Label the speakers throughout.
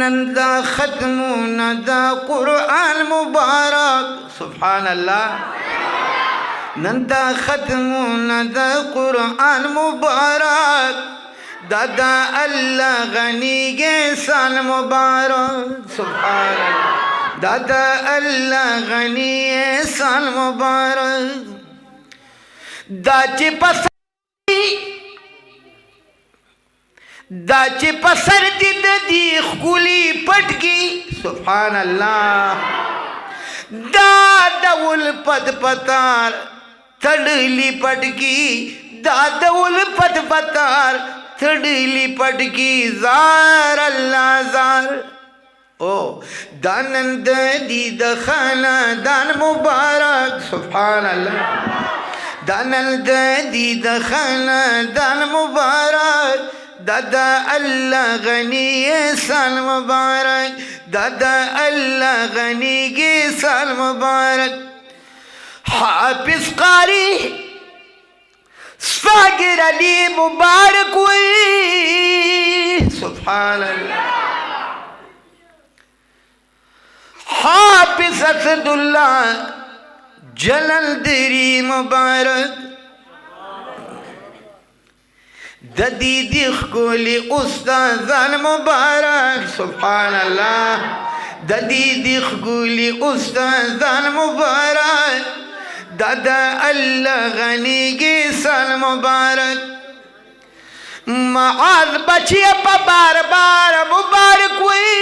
Speaker 1: नंदा ख़त्म नदा कुरान मुबारक सुभान अल्लाह नंदा ख़त्म नदा कुरान मुबारक दादा अल्लाह गनी गे साल मुबारक सुभान अल्लाह दादा अल्लाह गनी साल मुबारक दाचे पसर दी खुली पटकी सुभान अल्लाह दादउल पद पतार थड़ली पटकी दादउल पद पतार थड़ली पटकी जार अल्लाह जार ओ दानंद दीद खाना दान मुबारक सुभान अल्लाह दानंद दीद खाना दान मुबारक दादा अल्लाह गनी साल मुबारक दादा अल्लाह गनी गे साल मुबारक हाफिज कारी सागिर अली मुबारक हुई सुभान अल्लाह हाफिज असदुल्लाह जलंधरी मुबारक ददीदी खुली उस्ताद मुबारक सुभान अल्लाह ददीदी खुली उस्ताद मुबारक दादा अल्लाह गनी गे साल मुबारक माद बचिया बार बार मुबारक हुई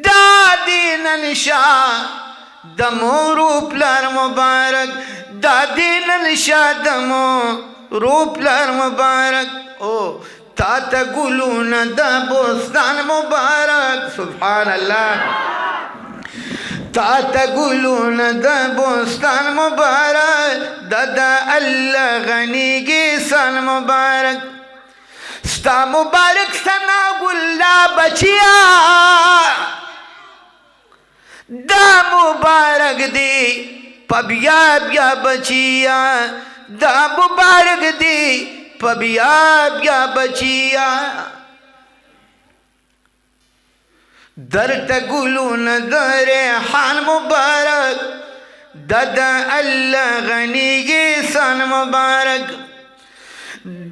Speaker 1: दादी ननिशा दमो रूपलार मुबारक दादी ननिशा दमो रूपलार मुबारक ओ ताता गुलून दा बोस्तान मुबारक सुभान अल्लाह ताता गुलून दा बोस्तान मुबारक दादा अल्लाह गनी गे साल मुबारक स्ता मुबारक सना गुल्ला बचिया दा मुबारक दे पबिया बिया बचिया दा मुबारक दे पबिया बिया बचिया दर तगुलून दरे हान मुबारक दादा अल्लाह गनी गे सान मुबारक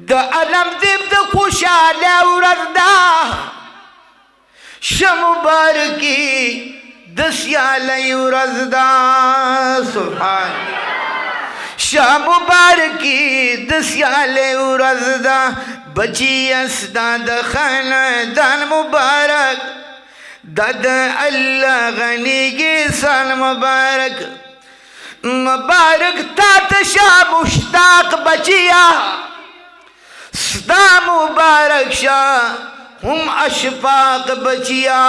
Speaker 1: द अलम दिब द खुशाल औरदा शमुबारकी दस्याल रजदा सुभान शाह मुबारकी दस्याल रजदा बची अस्ताद खाना दान मुबारक दादा अल्लाह गनी गे साल मुबारक मुबारक तात शाह मुश्ताक बचिया सदा मुबारक शाह हम अशफाक बचिया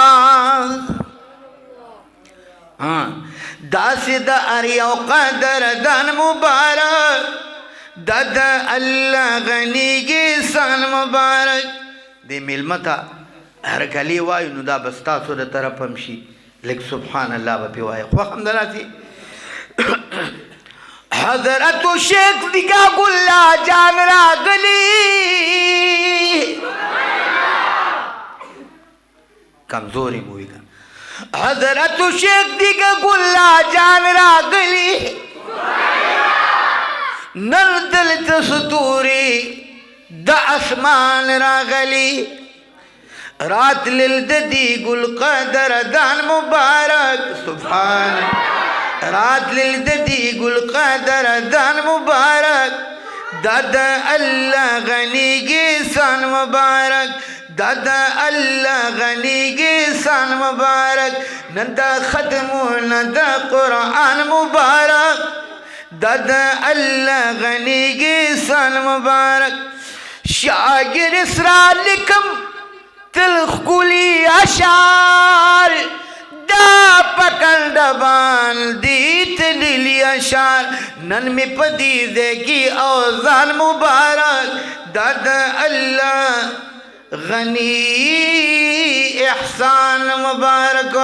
Speaker 1: हाँ दासिद अरियो कदर दान मुबारक दादा अल्लाह गनी गे साल मुबारक दे मिलमता हर गली वायु नुदा बस्ता सुर तरफ हमशी लेक सुभान अल्लाह बपी वाय खो हमदला थी हजरत शेख दिगा गुल्ला जानरा गली कमजोरी मूवी का हजरत शेख दिगा गुल्ला जानरा गली नल दिल दस्तूरी द आसमान रा गली रात लिल दी गुल कदर दान मुबारक सुभान रात लिल दी गुल कदर दान मुबारक दादा अल्लाह गनी गे सान मुबारक दादा अल्लाह गनी गे सान मुबारक नंदा खत्म नंदा कुरान मुबारक दादा अल्लाह गनी गे सान मुबारक शागिर इसरा लिखम तिलखुली अशार दा पकड़ दबान दीत लिली अशार नन में पदी देगी औजान मुबारक दादा अल्लाह गनी एहसान मुबारक।